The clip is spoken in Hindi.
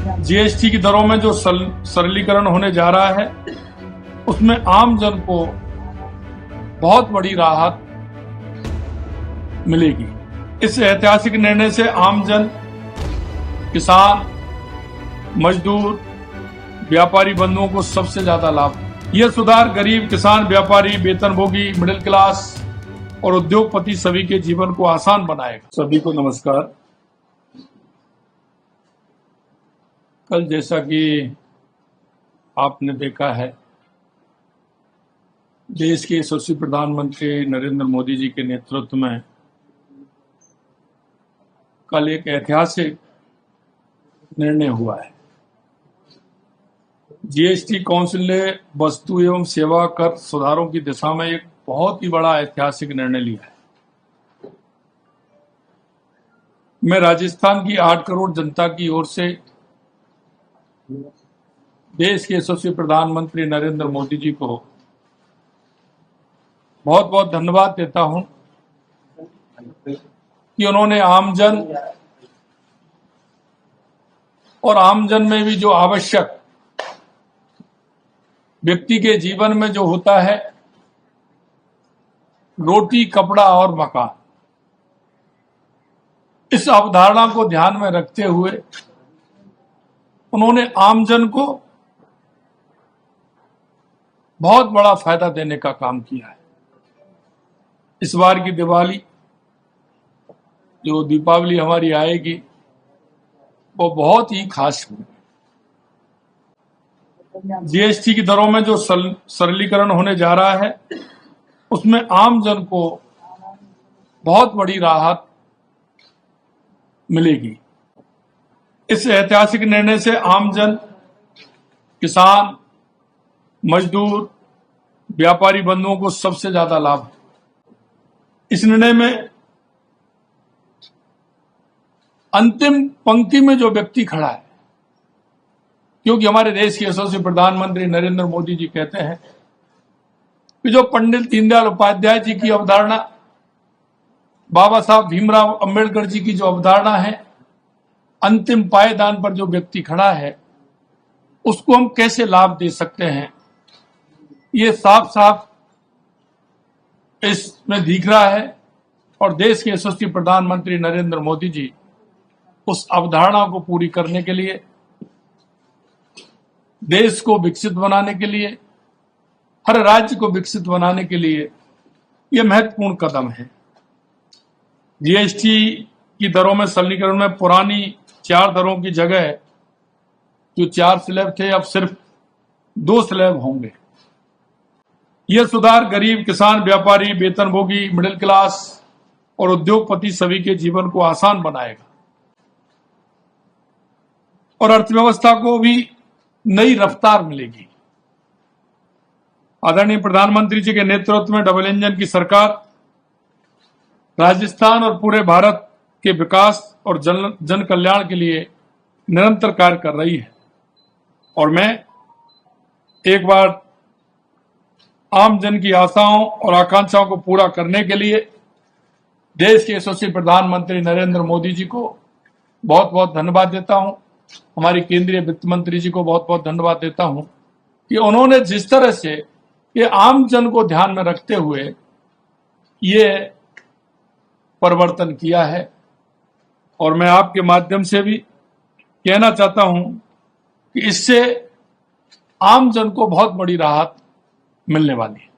जीएसटी की दरों में जो सरलीकरण होने जा रहा है उसमें आम जन को बहुत बड़ी राहत मिलेगी। इस ऐतिहासिक निर्णय से आम जन, किसान, मजदूर, व्यापारी बंधुओं को सबसे ज्यादा लाभ। यह सुधार गरीब, किसान, व्यापारी, वेतनभोगी, मिडिल क्लास और उद्योगपति सभी के जीवन को आसान बनाएगा। सभी को नमस्कार। कल जैसा कि आपने देखा है, देश के यशस्वी प्रधानमंत्री नरेंद्र मोदी जी के नेतृत्व में कल एक ऐतिहासिक निर्णय हुआ है। जीएसटी काउंसिल ने वस्तु एवं सेवा कर सुधारों की दिशा में एक बहुत ही बड़ा ऐतिहासिक निर्णय लिया है। मैं राजस्थान की 8 करोड़ जनता की ओर से देश के यशस्वी प्रधानमंत्री नरेंद्र मोदी जी को बहुत बहुत धन्यवाद देता हूं कि उन्होंने आमजन और आमजन में भी जो आवश्यक व्यक्ति के जीवन में जो होता है, रोटी, कपड़ा और मकान, इस अवधारणा को ध्यान में रखते हुए उन्होंने आमजन को बहुत बड़ा फायदा देने का काम किया है। इस बार की दिवाली, जो दीपावली हमारी आएगी, वो बहुत ही खास होगी। जीएसटी की दरों में जो सरलीकरण होने जा रहा है उसमें आम जन को बहुत बड़ी राहत मिलेगी। इस ऐतिहासिक निर्णय से आम जन, किसान, मजदूर, व्यापारी बंधुओं को सबसे ज्यादा लाभ। इस निर्णय में अंतिम पंक्ति में जो व्यक्ति खड़ा है, क्योंकि हमारे देश के यशस्वी प्रधानमंत्री नरेंद्र मोदी जी कहते हैं कि जो पंडित दीनदयाल उपाध्याय जी की अवधारणा, बाबा साहब भीमराव अंबेडकर जी की जो अवधारणा है, अंतिम पायदान पर जो व्यक्ति खड़ा है उसको हम कैसे लाभ दे सकते हैं, ये साफ साफ इसमें दिख रहा है। और देश के यशस्वी प्रधानमंत्री नरेंद्र मोदी जी उस अवधारणा को पूरी करने के लिए, देश को विकसित बनाने के लिए, हर राज्य को विकसित बनाने के लिए यह महत्वपूर्ण कदम है। जीएसटी की दरों में सरलीकरण में पुरानी 4 दरों की जगह जो 4 स्लैब थे, अब सिर्फ 2 स्लैब होंगे। यह सुधार गरीब, किसान, व्यापारी, वेतनभोगी, मिडिल क्लास और उद्योगपति सभी के जीवन को आसान बनाएगा और अर्थव्यवस्था को भी नई रफ्तार मिलेगी। आदरणीय प्रधानमंत्री जी के नेतृत्व में डबल इंजन की सरकार राजस्थान और पूरे भारत के विकास और जन कल्याण के लिए निरंतर कार्य कर रही है। और मैं एक बार आम जन की आशाओं और आकांक्षाओं को पूरा करने के लिए देश के यशस्वी प्रधानमंत्री नरेंद्र मोदी जी को बहुत बहुत धन्यवाद देता हूं। हमारी केंद्रीय वित्त मंत्री जी को बहुत बहुत धन्यवाद देता हूं कि उन्होंने जिस तरह से ये आम जन को ध्यान में रखते हुए ये परिवर्तन किया है। और मैं आपके माध्यम से भी कहना चाहता हूं कि इससे आम जन को बहुत बड़ी राहत मिलने वाली है।